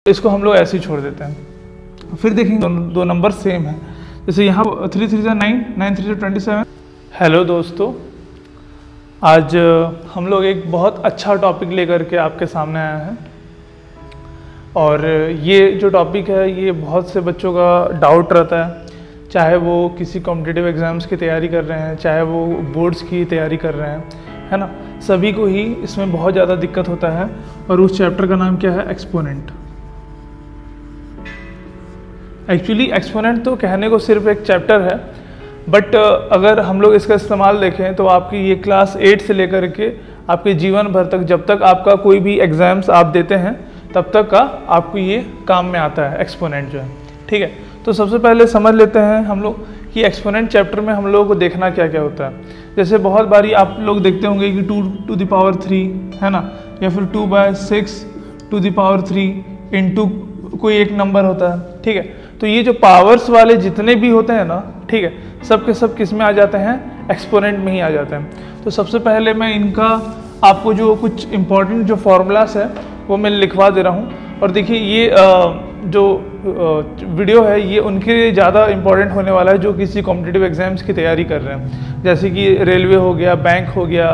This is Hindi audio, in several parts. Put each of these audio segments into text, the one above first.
इसको हम लोग ऐसे ही छोड़ देते हैं। फिर देखेंगे दो नंबर सेम है, जैसे यहाँ 3 3 9, 9 3 27। हेलो दोस्तों, आज हम लोग एक बहुत अच्छा टॉपिक लेकर के आपके सामने आए हैं और ये जो टॉपिक है ये बहुत से बच्चों का डाउट रहता है, चाहे वो किसी कॉम्पिटिटिव एग्ज़ाम्स की तैयारी कर रहे हैं, चाहे वो बोर्ड्स की तैयारी कर रहे हैं, है ना। सभी को ही इसमें बहुत ज़्यादा दिक्कत होता है और उस चैप्टर का नाम क्या है? एक्सपोनेंट। एक्चुअली एक्सपोनेंट तो कहने को सिर्फ एक चैप्टर है, बट अगर हम लोग इसका इस्तेमाल देखें तो आपकी ये क्लास 8 से लेकर के आपके जीवन भर तक, जब तक आपका कोई भी एग्ज़ाम्स आप देते हैं तब तक का आपको ये काम में आता है एक्सपोनेंट जो है, ठीक है। तो सबसे पहले समझ लेते हैं हम लोग कि एक्सपोनेंट चैप्टर में हम लोगों को देखना क्या क्या होता है। जैसे बहुत बारी आप लोग देखते होंगे कि 2 to the power 3 है ना, या फिर 2/6 to the power 3 इंटू कोई एक नंबर होता है, ठीक है। तो ये जो पावर्स वाले जितने भी होते हैं ना, ठीक है, सब के सब किस में आ जाते हैं? एक्सपोनेंट में ही आ जाते हैं। तो सबसे पहले मैं इनका आपको जो कुछ इम्पोर्टेंट जो फॉर्मूलास है वो मैं लिखवा दे रहा हूँ। और देखिए ये जो वीडियो है ये उनके लिए ज़्यादा इम्पोर्टेंट होने वाला है जो किसी कॉम्पिटिटिव एग्जाम्स की तैयारी कर रहे हैं, जैसे कि रेलवे हो गया, बैंक हो गया,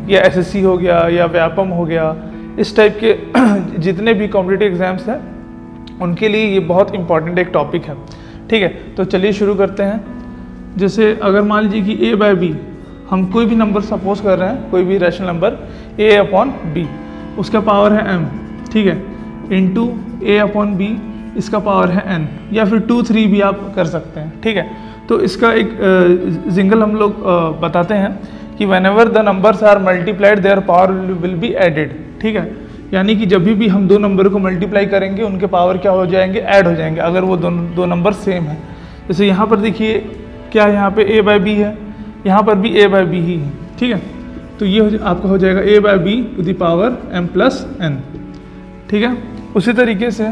या एसएससी हो गया, या व्यापम हो गया, इस टाइप के जितने भी कॉम्पिटिटिव एग्जाम्स हैं उनके लिए ये बहुत इंपॉर्टेंट एक टॉपिक है, ठीक है। तो चलिए शुरू करते हैं। जैसे अगर मान लीजिए कि a बाय b, हम कोई भी नंबर सपोज कर रहे हैं, कोई भी रैशनल नंबर a/b, उसका पावर है m, ठीक है, इंटू a/b, इसका पावर है n, या फिर 2 3 भी आप कर सकते हैं, ठीक है। तो इसका एक जिंगल हम लोग बताते हैं कि whenever the numbers are multiplied their power will be added, ठीक है। यानी कि जब भी हम दो नंबर को मल्टीप्लाई करेंगे उनके पावर क्या हो जाएंगे? ऐड हो जाएंगे, अगर वो दो नंबर सेम है। जैसे यहाँ पर देखिए क्या, यहाँ पे a बाय b है, यहाँ पर भी a बाय b ही है, ठीक है। तो ये आपका हो जाएगा a by b to the power m plus n, ठीक है। उसी तरीके से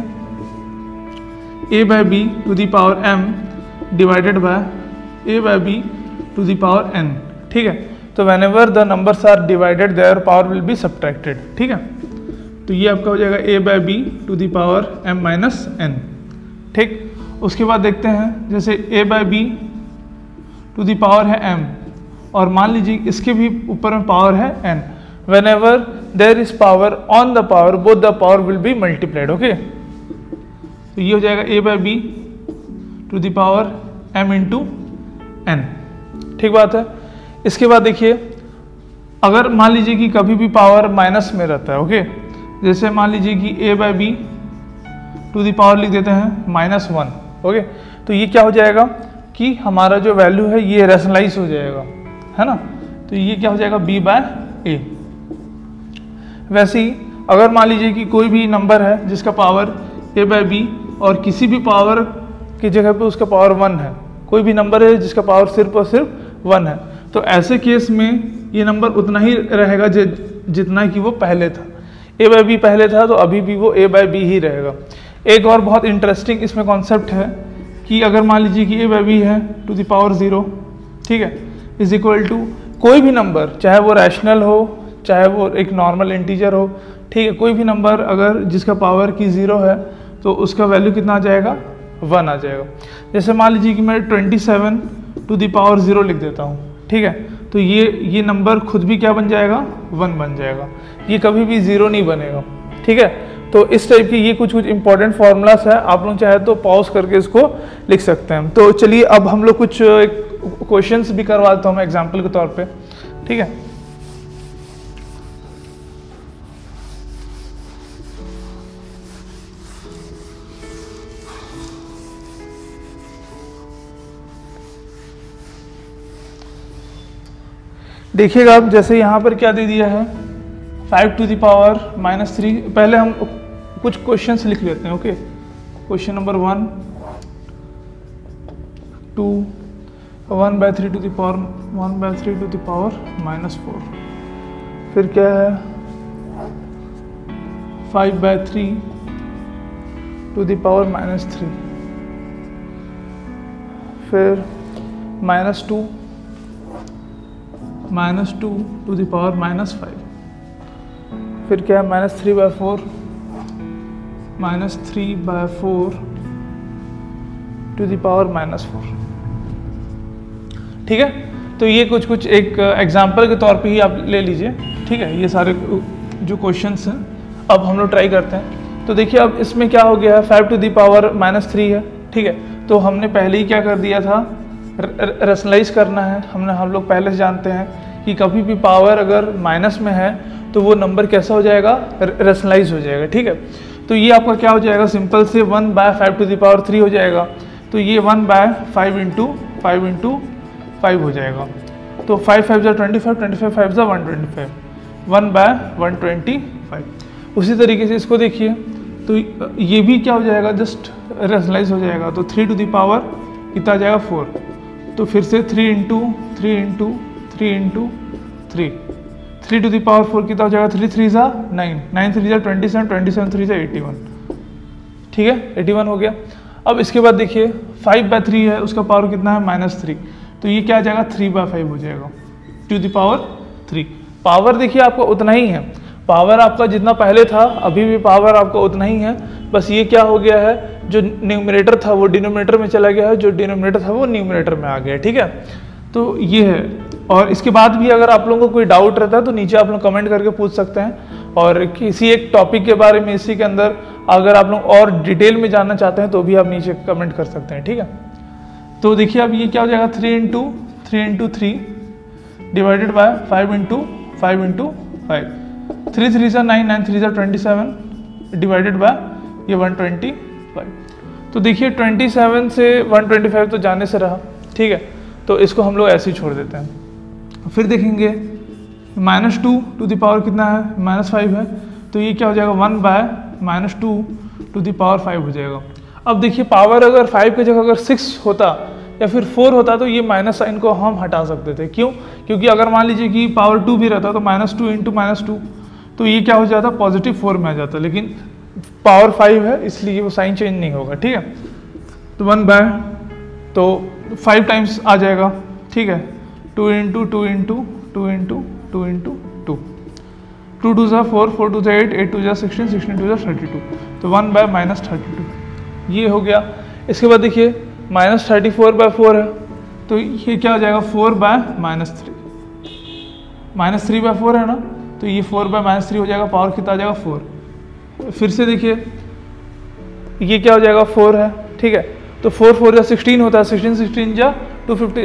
a by b to the power m divided by a by b to the power n, ठीक है। तो whenever the numbers are divided their power will be subtracted, ठीक है। तो ये आपका हो जाएगा a by b to the power m minus n, ठीक। उसके बाद देखते हैं जैसे a by b to the power है m, और मान लीजिए इसके भी ऊपर में पावर है n। whenever there is power on the power both the power will be multiplied, okay. तो ये हो जाएगा a by b to the power m into n, ठीक बात है। इसके बाद देखिए अगर मान लीजिए कि कभी भी पावर माइनस में रहता है, ओके, जैसे मान लीजिए कि a by b to the power लिख देते हैं -1, ओके। तो ये क्या हो जाएगा कि हमारा जो वैल्यू है ये रैशनलाइज हो जाएगा, है ना। तो ये क्या हो जाएगा? b by a। वैसे ही अगर मान लीजिए कि कोई भी नंबर है जिसका पावर a बाय b और किसी भी पावर की जगह पे उसका पावर 1 है, कोई भी नंबर है जिसका पावर सिर्फ और सिर्फ 1 है, तो ऐसे केस में ये नंबर उतना ही रहेगा जितना कि वो पहले था। a बाय b पहले था तो अभी भी वो a बाय b ही रहेगा। एक और बहुत इंटरेस्टिंग इसमें कॉन्सेप्ट है कि अगर मान लीजिए कि a बाय b है टू द पावर 0, ठीक है, इज इक्वल टू कोई भी नंबर, चाहे वो रैशनल हो चाहे वो एक नॉर्मल इंटीजर हो, ठीक है, कोई भी नंबर अगर जिसका पावर की 0 है तो उसका वैल्यू कितना आ जाएगा? 1 आ जाएगा। जैसे मान लीजिए कि मैं 27 टू द पावर 0 लिख देता हूँ, ठीक है, तो ये नंबर खुद भी क्या बन जाएगा? 1 बन जाएगा, ये कभी भी 0 नहीं बनेगा, ठीक है। तो इस टाइप की ये कुछ इंपॉर्टेंट फार्मूलास है, आप लोग चाहे तो पॉज करके इसको लिख सकते हैं। तो चलिए अब हम लोग कुछ क्वेश्चंस भी करवा देता हूँ मैं एग्जाम्पल के तौर पे, ठीक है। देखिएगा आप, जैसे यहाँ पर क्या दे दिया है 5 टू द पावर -3। पहले हम कुछ क्वेश्चंस लिख लेते हैं, okay. Question number 1 2 1/3 to the power 1/3 to the power -4। फिर क्या है 5/3 टू द पावर -3। फिर -2 टू द पावर -5। फिर क्या है -3/4 -3/4 टू द पावर -4। ठीक है, तो ये कुछ एक एग्जाम्पल के तौर पे ही आप ले लीजिए। ठीक है, ये सारे जो क्वेश्चंस हैं अब हम लोग ट्राई करते हैं। तो देखिए अब इसमें क्या हो गया है, 5 टू द पावर -3 है। ठीक है, तो हमने पहले ही क्या कर दिया था, रैशनलाइज करना है। हम लोग पहले से जानते हैं कि कभी भी पावर अगर माइनस में है तो वो नंबर कैसा हो जाएगा, रैशनलाइज हो जाएगा। ठीक है, तो ये आपका क्या हो जाएगा, सिंपल से 1/5 टू द पावर 3 हो जाएगा। तो ये 1/5 इंटू 5 हो जाएगा। तो 5 5 25, 25 5 125, 1/125। उसी तरीके से इसको देखिए, तो ये भी क्या हो जाएगा, जस्ट रैशनलाइज हो जाएगा। तो 3 टू द पावर कितना आ जाएगा, 4। तो फिर से 3 into 3 into 3 into 3, 3 to the power 4 कितना हो जाएगा, 3 3 जा 9, 9 3 जा 27, 27 3 जा 81। ठीक है, 81 हो गया। अब इसके बाद देखिए 5/3 है, उसका पावर कितना है, -3। तो ये क्या आ जाएगा, 3/5 हो जाएगा टू द पावर 3। पावर देखिए आपका उतना ही है, पावर आपका जितना पहले था अभी भी पावर आपका उतना ही है। बस ये क्या हो गया है, जो न्यूमरेटर था वो डिनोमिनेटर में चला गया है, जो डिनोमिनेटर था वो न्यूमरेटर में आ गया। ठीक है, तो ये है। और इसके बाद भी अगर आप लोगों को कोई डाउट रहता है तो नीचे आप लोग कमेंट करके पूछ सकते हैं, और किसी एक टॉपिक के बारे में इसी के अंदर अगर आप लोग और डिटेल में जानना चाहते हैं तो भी आप नीचे कमेंट कर सकते हैं। ठीक है, तो देखिए अब ये क्या हो जाएगा, 3 इंटू 3 डिवाइडेड बाय 5 इंटू 5 3 3 जा 9, 9 3 जा 27 डिवाइडेड बाय ये 125। तो देखिए 27 से 125 तो जाने से रहा। ठीक है, तो इसको हम लोग ऐसे ही छोड़ देते हैं। फिर देखेंगे -2 टू द पावर कितना है, -5 है। तो ये क्या हो जाएगा, 1/-2 टू द पावर 5 हो जाएगा। अब देखिए पावर अगर 5 की जगह अगर 6 होता या फिर 4 होता तो ये माइनस साइन को हम हटा सकते थे। क्यों, क्योंकि अगर मान लीजिए कि पावर 2 भी रहता तो -2 इंटू -2 तो ये क्या हो जाता, +4 में आ जाता। लेकिन पावर 5 है इसलिए वो साइन चेंज नहीं होगा। ठीक है, तो 5 टाइम्स आ जाएगा। ठीक है, 2 इंटू 2 इंटू 2 इंटू 2 इंटू 2, 2 2 जा 4, 4 2 जा 8, 8 2 जा 16, 16 2 जा 32। तो 1/-32 ये हो गया। इसके बाद देखिए -34/4 है, तो ये क्या हो जाएगा, 4/-3, -3/4 है ना, तो ये 4/-3 हो जाएगा। पावर कितना आ जाएगा, 4। फिर से देखिए ये क्या हो जाएगा, 4 है। ठीक है, तो 4 4 जा 16 होता है, 16 16 जा 250,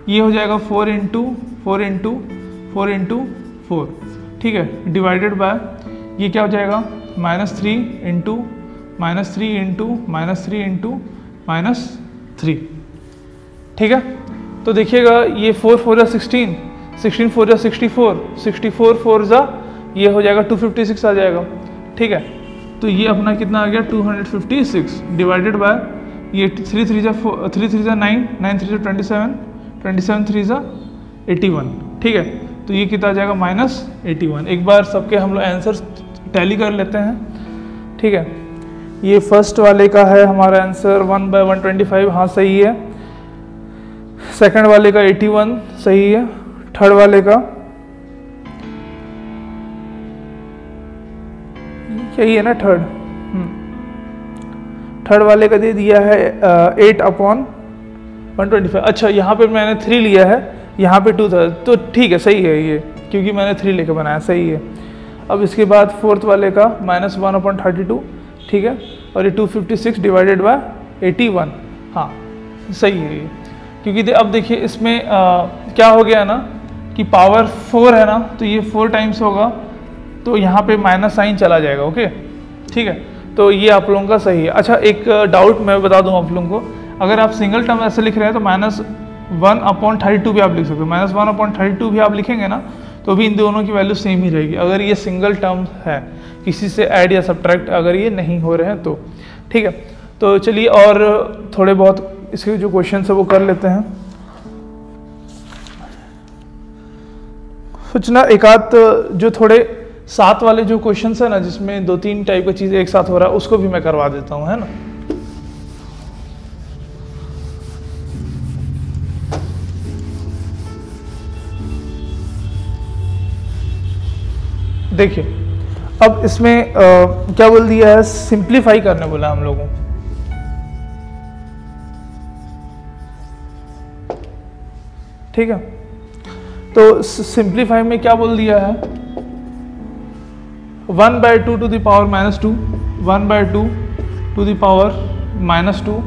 ये हो जाएगा 4 इंटू 4 इंटू 4 इंटू 4। ठीक है, डिवाइडेड बाय ये क्या हो जाएगा, -3 इंटू -3 इंटू -3 इंटू -3। ठीक है, तो देखिएगा ये 4 4 जा 16, 16 4 जा 64, 64 4 जा ये हो जाएगा 256 आ जाएगा। ठीक है, तो ये अपना कितना आ गया, 256 डिवाइडेड बाय ये 3 3 जा 9, 9 3 जा 27, 27 3 जा 81। ठीक है, तो ये कितना आ जाएगा, -81। एक बार सबके हम लोग आंसर टैली कर लेते हैं। ठीक है, ये फर्स्ट वाले का है हमारा आंसर 1/125, हाँ सही है। सेकंड वाले का 81 सही है। थर्ड वाले का यही है ना, थर्ड वाले का दे दिया है 8/125। अच्छा, यहाँ पे मैंने 3 लिया है, यहाँ पे 2 था, तो ठीक है सही है ये, क्योंकि मैंने 3 लेके बनाया, सही है। अब इसके बाद फोर्थ वाले का -1/32। ठीक है, और ये 256 डिवाइडेड बाय 81, हाँ सही है ये। क्योंकि अब देखिए इसमें क्या हो गया ना कि पावर 4 है ना, तो ये 4 टाइम्स होगा, तो यहाँ पे माइनस साइन चला जाएगा। ओके, ठीक है, तो ये आप लोगों का सही है। अच्छा, एक डाउट मैं बता दूं आप लोगों को, अगर आप सिंगल टर्म ऐसे लिख रहे हैं तो -1/32 भी आप लिख सकते हो। -1/32 भी आप लिखेंगे ना तो भी इन दोनों की वैल्यू सेम ही रहेगी, अगर ये सिंगल टर्म है, किसी से ऐड या सब्ट्रैक्ट अगर ये नहीं हो रहे हैं तो। ठीक है, तो चलिए और थोड़े बहुत इसके जो क्वेश्चन है वो कर लेते हैं। कुछ ना एक आध जो थोड़े साथ वाले जो क्वेश्चन है ना, जिसमें 2-3 टाइप का चीज़ एक साथ हो रहा है, उसको भी मैं करवा देता हूँ, है ना। देखिए अब इसमें क्या बोल दिया है, सिंप्लीफाई करने बोला हम लोगों। ठीक है, तो सिंप्लीफाई में क्या बोल दिया है, 1/2 to the power -2, 1/2 to the power -2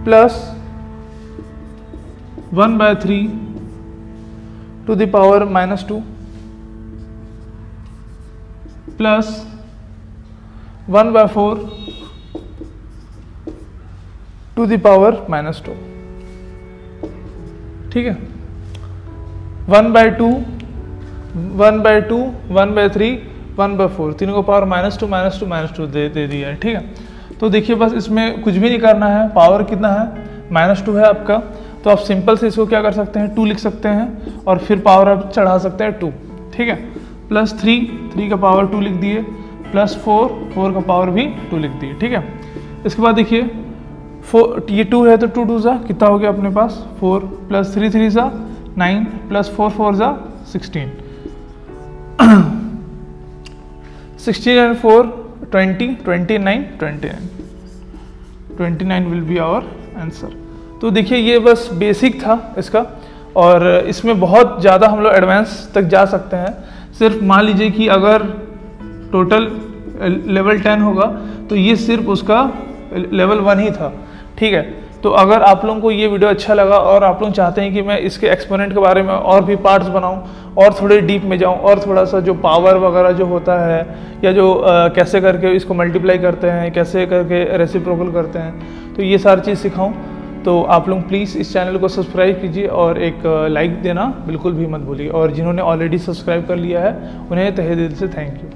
plus 1/3 to the power -2 plus 1/4 to the power -2। ठीक है, 1/2, 1/2, 1/3, 1/4, तीनों को पावर -2 दे दिया है। ठीक है, तो देखिए बस इसमें कुछ भी नहीं करना है, पावर कितना है, -2 है आपका, तो आप सिंपल से इसको क्या कर सकते हैं, 2 लिख सकते हैं और फिर पावर आप चढ़ा सकते हैं 2। ठीक है, प्लस 3 का पावर 2 लिख दिए, प्लस 4 का पावर भी 2 लिख दिए। ठीक है, इसके बाद देखिए ये 2 है तो 2 2 सा कितना हो गया अपने पास 4, प्लस 3 3 सा 9, प्लस 4 4 सा 16, 16 and 4 20, 29 will be our answer. तो देखिए ये बस बेसिक था इसका, और इसमें बहुत ज़्यादा हम लोग एडवांस तक जा सकते हैं। सिर्फ मान लीजिए कि अगर टोटल लेवल 10 होगा तो ये सिर्फ उसका लेवल 1 ही था। ठीक है, तो अगर आप लोगों को ये वीडियो अच्छा लगा और आप लोग चाहते हैं कि मैं इसके एक्सपोनेंट के बारे में और भी पार्ट्स बनाऊं और थोड़े डीप में जाऊं और थोड़ा सा जो पावर वगैरह जो होता है या जो कैसे करके इसको मल्टीप्लाई करते हैं, कैसे करके रेसिप्रोकल करते हैं, तो ये सारी चीज़ सिखाऊं, तो आप लोग प्लीज़ इस चैनल को सब्सक्राइब कीजिए और एक लाइक देना बिल्कुल भी मत भूलिए। और जिन्होंने ऑलरेडी सब्सक्राइब कर लिया है उन्हें तहे दिल से थैंक यू।